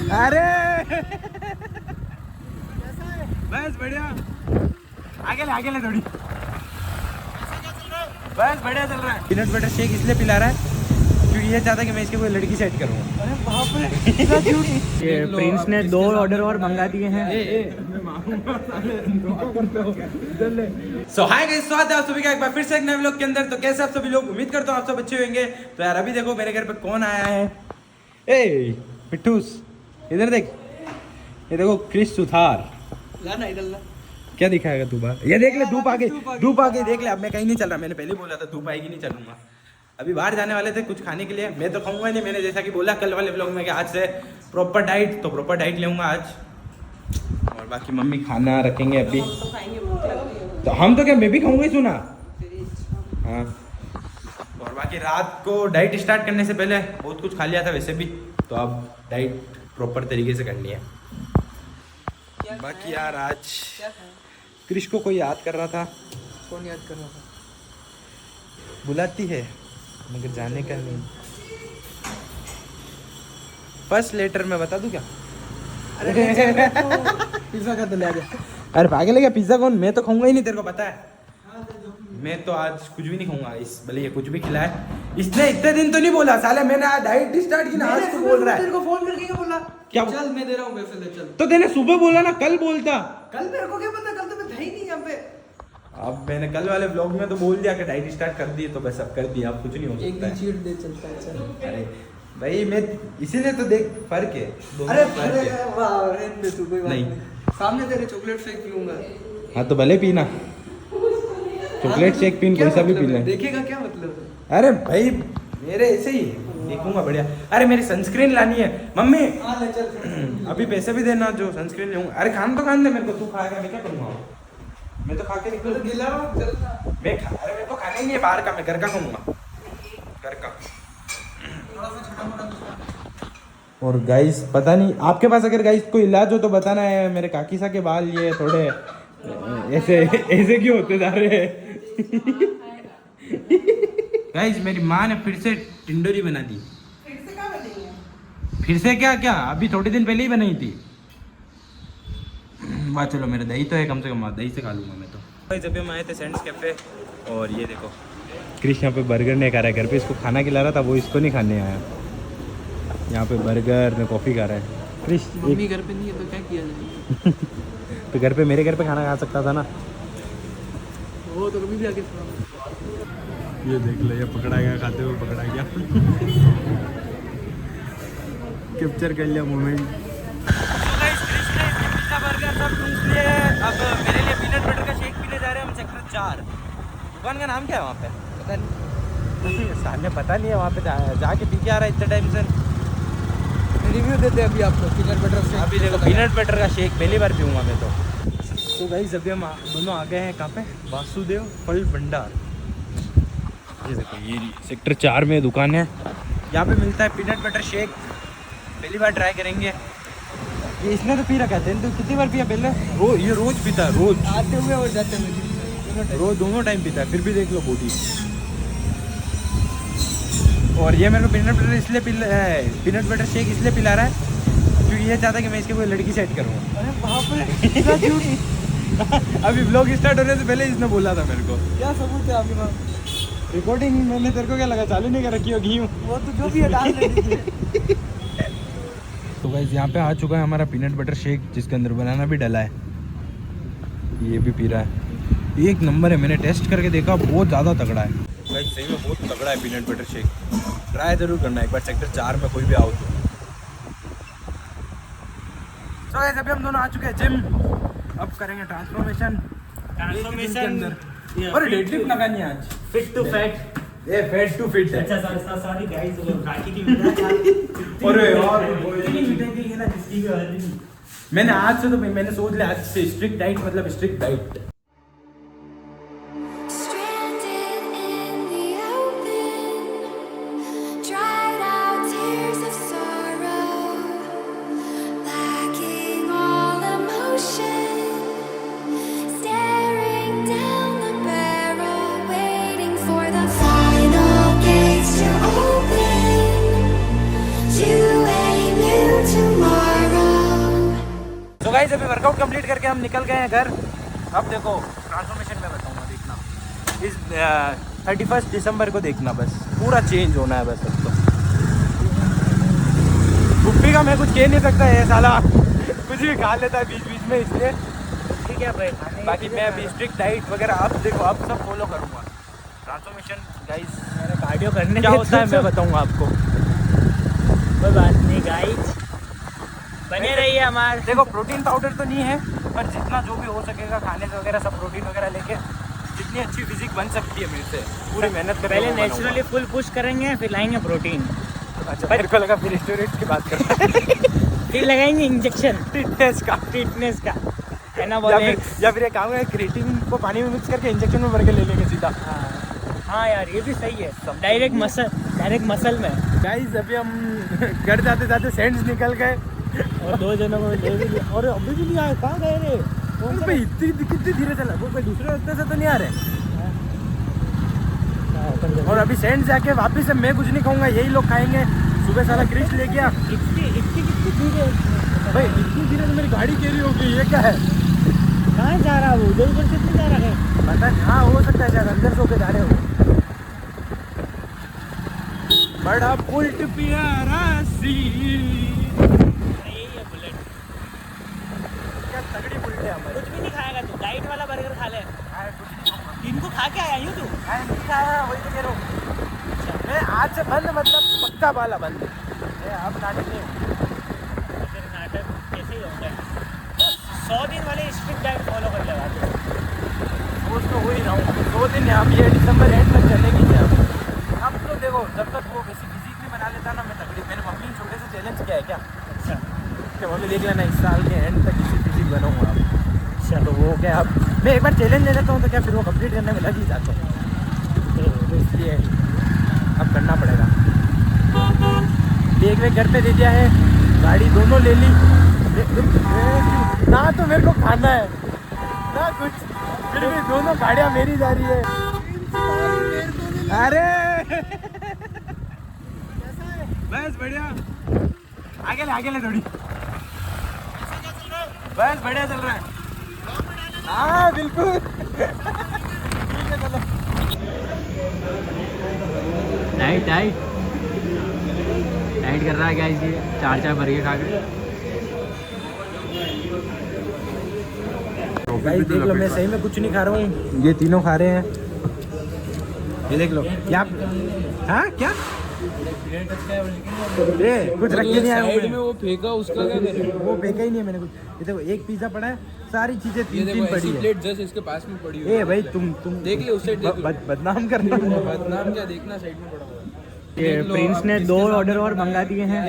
अरे बस बढ़िया, आगे ले थोड़ी, बस बढ़िया चल रहा है। पीनट बटर शेक इसलिए पिला रहा है क्योंकि ये चाहता है कि मैं इसकी कोई लड़की सेट करूँ। अरे बाप रे, ये प्रिंस ने 2 ऑर्डर और मंगा दिए हैं। सो हाय गाइस, स्वागत है आप सभी का एक बार फिर से एक नए व्लॉग के अंदर। तो कैसे आप सभी लोग, उम्मीद करता हूँ आप सब अच्छे होंगे। तो यार अभी देखो मेरे घर पे कौन आया है। ए पिट्ठूस, इधर देख, ये देखो क्रिश सुथार। क्या दिखाएगा तू बाहर? ये देख ले, धूप आ गई देख ले। अब मैं कहीं नहीं चल रहा, मैंने पहले बोला था धूप आएगी नहीं चलूंगा। अभी बाहर जाने वाले थे कुछ खाने के लिए, मैं तो खाऊंगा नहीं। मैंने जैसा कि बोला कल वाले व्लॉग में कि आज से प्रॉपर डाइट, तो प्रॉपर डाइट लेऊंगा आज। और बाकी मम्मी खाना रखेंगे अभी, तो हम तो क्या, मैं भी खाऊंगा ही, सुना। हाँ, और बाकी रात को डाइट स्टार्ट करने से पहले बहुत कुछ खा लिया था वैसे भी, तो अब डाइट प्रॉपर तरीके से करनी है। बाकी यार आज क्रिश को कोई याद कर रहा था। कौन याद कर रहा था? बुलाती है मगर जाने का नहीं। फर्स्ट लेटर में बता दूं क्या? अरे पिज्जा का तो ले आ गया। अरे पागल है क्या, पिज्जा कौन? मैं तो खाऊंगा ही नहीं, तेरे को पता है। मैं तो आज कुछ भी नहीं खाऊंगा, इस भले ये कुछ भी खिलाए। इसने इतने दिन तो नहीं बोला साले, मैंने आज डाइट स्टार्ट की ना, आज तो बोल रहा है। तेरे को फोन करके क्या बोला? क्या? चल मैं दे रहा हूँ पैसे, ले चल। तो तेने सुबह बोला ना, कल बोलता। कल मेरे को क्या पता, कल तो मैं था ही नहीं यहाँ पे। अब मैंने कल वाले व्लॉग में तो बोल दिया कि डाइट स्टार्ट कर दी, तो बस अब कर दिया, अब कुछ नहीं हो एक सकता दिन है। चीट दे चलता है। चल अरे भाई मैं इसीलिए तो देख, फर्क है दोनों अरे में फर्क है। वाह, रहने दे तू, कोई बात नहीं। नहीं। सामने तेरे चॉकलेट शेक पीऊंगा। हाँ तो भले पीना, चॉकलेट शेक पीन, कोई सा भी पी ले। देखेगा क्या मतलब है? अरे भाई मेरे ऐसे ही देखूंगा, बढ़िया। अरे मेरी सनस्क्रीन लानी है मम्मी। हाँ ले चल। अभी पैसे भी देना जो सनस्क्रीन लूंगा। अरे खान तो खान दे मेरे को, तू खाएगा मैं क्या करूंगा? मैं तो खा के निकलूं। गिला चल ना। मैं खा, अरे मेरे को खाना ही नहीं है बाहर का, मैं घर का खाऊंगा, घर का। थोड़ा सा छोटा मोटा। और गाइस पता नहीं आपके पास अगर गाइस कोई इलाज हो तो बताना है। मेरे काकी सा के बाल ये थोड़े ऐसे ऐसे क्यों होते जा रहे हैं? गाइस मेरी माँ ने फिर से टिंडोरी बना दी। फिर से क्या बनी है? फिर से क्या, अभी थोड़े दिन पहले ही बनाई थी। वाह चलो, मेरा दही तो है कम से कम, दही से खा लूंगा मैं तो। जब हम आए थे सेंट्स कैफे, और ये देखो क्रिश यहाँ पे बर्गर नहीं खा रहा है। घर पे इसको खाना खिला रहा था, वो इसको नहीं खाने आया। यहाँ पे बर्गर में कॉफ़ी खा रहा है क्रिश। मम्मी घर पे नहीं है तो क्या किया जाए? तो घर पे, मेरे घर पे खाना खा सकता था ना। वो तो कभी भी आके ये देख लो, ये पकड़ा गया, खाते हुए पकड़ा गया। कैप्चर कर लिया मोमेंट। बर्गर सब ढूंढ लिए। अब मेरे लिए पीनट बटर का शेक पीने जा रहे हैं हम सेक्टर 4। दुकान का नाम क्या है वहाँ पे? पता नहीं, सामने पता नहीं है। वहाँ पे जाके पी के आ रहा है इतने टाइम से। रिव्यू देते हैं अभी आपको पीनट बटर शेक। अभी देखो पीनट बटर का शेक पहली बार पीऊँगा मैं तो गाइस अभी हम दोनों आ गए हैं कहाँ पे, वासुदेव फल भंडार। ये देखो, ये सेक्टर 4 में दुकान है। यहाँ पे मिलता है पीनट बटर शेक, पहली बार ट्राई करेंगे। ये इसने तो पी रखा है, तो कितनी बार पिया पहले? ये रोज पीता है, रोज आते हुए और जाते हुए रोज दोनों टाइम पीता है। फिर भी देख लो बॉडी। और ये मेरे को पीनट बटर शेक इसलिए पिला रहा है क्योंकि ये चाहता है कि मैं इसकी कोई लड़की सेट करूँ। अरे बाप रे, अभी व्लॉग स्टार्ट होने से पहले इसने बोला था मेरे को। क्या सबूत है आपके पास? रिकॉर्डिंग मैंने तेरे को क्या लगा चालू नहीं कर रखी होगी? वो तो जो भी है डाल दीजिए। तो गाइस यहाँ पे आ चुका है हमारा पीनट बटर शेक, जिसके अंदर बनाना भी डला है। ये भी पी रहा है, एक नंबर है। मैंने टेस्ट करके देखा, बहुत ज़्यादा तगड़ा है गाइस, सही में बहुत तगड़ा है पीनट बटर शेक। ट्राई ज़रूर करना एक बार, सेक्टर 4 में कोई भी आओ तो। गाइस अभी हम दोनों आ चुके हैं जिम। अब करेंगे ट्रांसफॉर्मेशन के अंदर। और डेडलिफ्ट लगानी है आज, फिट टू फैट। ये फैट टू फिट है। अच्छा सॉरी गाइस, वो काकी की वीडियो। अरे यार है ना, जिसकी भी वाली नहीं। मैंने आज से तो मैंने सोच लिया आज से स्ट्रिक्ट डाइट, मतलब strict diet. To a new tomorrow. Guys अभी वर्कआउट कंप्लीट करके हम निकल गए हैं घर। अब देखो ट्रांसफॉर्मेशन में बताऊंगा, देखना इस 31 दिसंबर को देखना, बस पूरा चेंज होना है बस। अब तो गुप्पी का मैं कुछ कह नहीं सकता है, साला कुछ भी खा लेता है बीच बीच में, इसलिए ठीक है भाई, खाने बाकी मैं अभी स्ट्रिक्ट डाइट वगैरह अब देखो अब सब फॉलो करूँगा। ट्रांसफॉर्मेशन गाइस मैंने कार्डियो करने क्या होता है मैं बताऊँगा आपको। कोई बात नहीं गाइस, बने रहिए हमारे। देखो प्रोटीन पाउडर तो नहीं है, पर जितना जो भी हो सकेगा खाने से वगैरह सब प्रोटीन वगैरह लेके जितनी अच्छी फिजिक बन सकती है मेरे से पूरी मेहनत करके पहले वो बनाऊंगा। नेचुरली फुल पुश करेंगे, फिर लाएंगे प्रोटीन, अच्छा मेरे को लगा फिर स्टोरेज की बात कर रहा है। फिर लगाएंगे इंजेक्शन फिटनेस का फिटनेस का, है ना। या फिर एक काम है क्रिएटिन को पानी में मिक्स करके इंजेक्शन में भर के ले लेंगे सीधा। हाँ यार ये भी सही है, डायरेक्ट मसल में। गाइस अभी हम घर जाते जाते सेंड्स निकल गए और 2 जनों को ले भी लिया और अभी भी नहीं आए। कहाँ गए रे? कौन सा? भाई इतनी कितनी धीरे चला, वो कोई दूसरे रास्ते से तो नहीं आ रहे। और अभी सेंड्स जाके वापस से मैं कुछ नहीं खाऊंगा, यही लोग खाएंगे। सुबह साला क्रिश ले गया इतनी धीरे भाई, इतनी धीरे तो मेरी गाड़ी कैरी होगी, ये क्या है? कहाँ जा रहा है वो? उधर से नहीं जा रहा है? पता नहीं, हाँ हो सकता है शायद अंदर सो के जा रहे हो। बड़ा बुलेट प्यारा सी, यही है बुलेट। क्या तगड़ी बुलेट है हमारी। कुछ भी नहीं खाएगा तू, डाइट वाला बर्गर खा ले। कुछ नहीं खाऊंगा। दिन को खा के आया यूँ तू? नहीं खाया, वही तो कह रहा हूँ मैं। आज से बंद, मतलब पक्का वाला बंद। अब नाटक नहीं होगा। फिर नाटक कैसे ही होता है? 100 दिन वाले स्ट्रिक्ट डाइट फॉलो कर लेगा तू। सोच तो हो ही रहा हूँ 2 दिन, अब ये दिसंबर एंड तक चलेगी क्या? अब तो देखो जब तक वो वैसी फिजिक नहीं बना लेता ना मैं तगड़ी। मैंने मम्मी ने छोटे से चैलेंज किया है क्या अच्छा कि मम्मी देख लेना इस साल के एंड तक इसी फिजिक बनाऊंगा अब। अच्छा, तो वो क्या, अब मैं एक बार चैलेंज ले लेता हूँ तो क्या फिर वो कंप्लीट करने में लग ही जाता हूँ, तो इसलिए अब करना पड़ेगा। बैग घर पे दे दिया है, गाड़ी दोनों ले ली ना, तो मेरे को खाना है ना कुछ, फिर भी दोनों गाड़ियाँ मेरी जा रही है। अरे बस बढ़िया, आगे ले थोड़ी, बस बढ़िया चल रहा है। हाँ बिल्कुल ठीक है चलो। डाइट कर रहा है क्या इसी 4 बर्गर खा के? गाइस देख लो, मैं सही में कुछ नहीं खा रहा हूँ, ये तीनों खा रहे हैं। ये देख लो क्या, हाँ क्या ये कुछ रख के नहीं आया हूँ मैं। वो फेंका, उसका क्या करें? वो फेंका ही नहीं है मैंने कुछ। ये देखो एक पिज्जा पड़ा है, सारी चीजें तीन पड़ी है। प्लेट जस्ट इसके पास में पड़ी हुई है। ए भाई तुम देख ले उस साइड, देख लो। बदनाम करना। बदनाम क्या देखना, साइड में पड़ा हुआ है। ये देख लो, प्रिंस अब ने किसके 2 साथ ऑर्डर और में मंगा दिए हैं।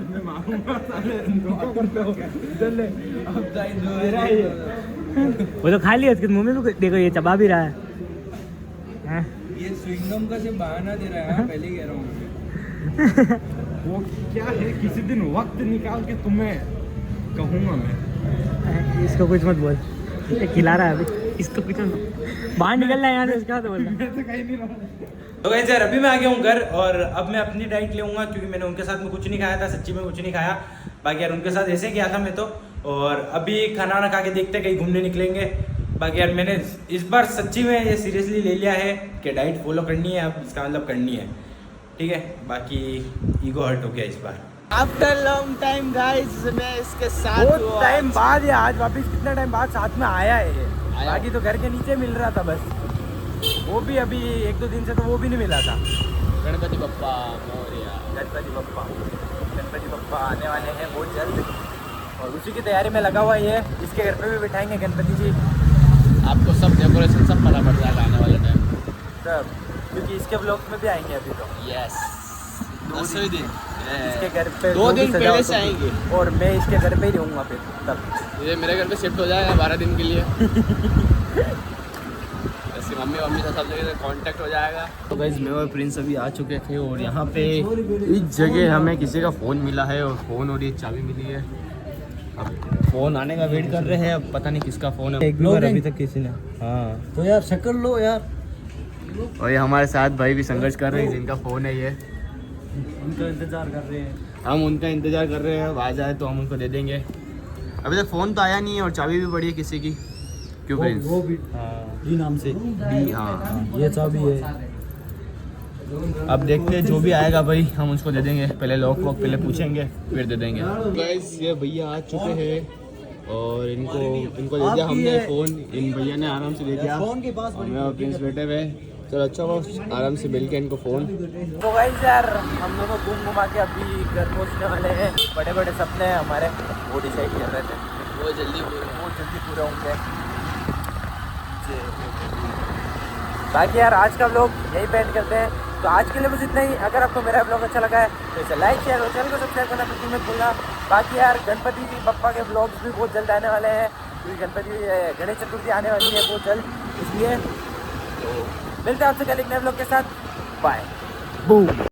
मैं मारूंगा साले, धोखा करते हो। इधर ले, अब टाइम जो मेरा है ये। वो तो खा लिया, उसके मुंह में भी देखो ये चबा भी रहा है। हैं? ये स्विंगम का सिर्फ बहाना दे रहा है, पहले ही कह रहा हूँ मैं। वो क्या है, किसी दिन वक्त निकाल के तुम्हें कहूँगा मैं। इसको कुछ मत बोल, ये खिला रहा है अभी, इसको कुछ मत बाहर निकलना है यहाँ से, इसका तो बोलना। मैं तो कहीं नहीं रहा। तो गाइस यार अभी मैं आ गया हूँ घर, और अब मैं अपनी डाइट लूँगा क्योंकि मैंने उनके साथ में कुछ नहीं खाया था, सच्ची में कुछ नहीं खाया। बाकी यार उनके साथ ऐसे गया था मैं तो, और अभी खाना वाना खा के देखते कहीं घूमने निकलेंगे। बाकी यार मैंने इस बार सच्ची में ये सीरियसली ले लिया है कि डाइट फॉलो करनी है, अब इसका मतलब करनी है, ठीक है। बाकी ईगो हर्ट हो गया इस बार। आफ्टर लॉन्ग टाइम गाइस, मैं इसके साथ बहुत टाइम बाद या आज वापिस कितना टाइम बाद साथ में आया है ये। बाकी तो घर के नीचे मिल रहा था बस, वो भी अभी 1-2 दिन से तो वो भी नहीं मिला था। गणपति बप्पा मोरया। गणपति बप्पा आने वाले हैं बहुत जल्द, और उसी की तैयारी में लगा हुआ है ये। इसके घर पे भी बिठाएंगे गणपति जी। आपको सब डेकोरेशन सब पता पड़ जाएगा आने वाले टाइम सब, क्योंकि इसके ब्लॉग में भी आएंगे अभी तो। यस 10वें दिन इसके घर पे 2 दिन सजावट पहले से होगी, आएंगे। और मैं इसके घर पे ही रहूँगा फिर तब। ये मेरे घर पे शिफ्ट हो जाएगा 12 दिन के लिए। ऐसे मम्मी से सब जगह कांटेक्ट हो जाएगा। तो गाइस मैं और प्रिंस अभी आ चुके थे, और यहाँ पे इस जगह हमें किसी का फ़ोन मिला है, और फ़ोन और ये चाबी मिली है। अब फ़ोन आने का वेट कर रहे हैं, अब पता नहीं किसका फ़ोन है। एक बार अभी तक किसी ने, हाँ तो यार शक्ल लो यार। और ये हमारे साथ भाई भी संघर्ष कर रहे हैं, जिनका फ़ोन है ये। उनका इंतजार कर रहे हैं। हम उनका इंतज़ार कर रहे हैं, अब आ जाए तो हम उनको दे देंगे। अभी तक फ़ोन तो आया नहीं है और चाबी भी पड़ी है किसी की। क्यों प्रिंस? वो भी डी नाम से डी, हाँ। ये चाबी है। अब देखते हैं जो भी आएगा भाई हम उसको दे देंगे। पहले लॉक वॉक पहले पूछेंगे फिर दे देंगे। गाइस ये भैया आ चुके हैं और इनको दे दिया हमने फ़ोन। इन भैया ने आराम से दे दिया। फोन के पास मैं और प्रिंस बैठे हुए। चलो अच्छा वो आराम से मिल के इनको फ़ोन। तो गाइस यार हम दोनों घूम घुमा के अभी घर पहुंचने वाले हैं। बड़े बड़े सपने हमारे वो डिसाइड कर रहे थे, वो जल्दी पूरे होंगे। बाकी यार आज का व्लॉग यही पेंट करते हैं। तो आज के लिए बस इतना ही। अगर आपको मेरा व्लॉग अच्छा लगा है तो इसे लाइक शेयर और चैनल को सब्सक्राइब करना बिल्कुल मत भूलना। बाकी यार गणपति बप्पा के व्लॉग्स भी बहुत जल्द आने वाले हैं क्योंकि गणेश चतुर्थी आने वाली है बहुत जल्द, इसलिए तो मिलते हैं आपसे कल एक नए व्लॉग के साथ। बाय।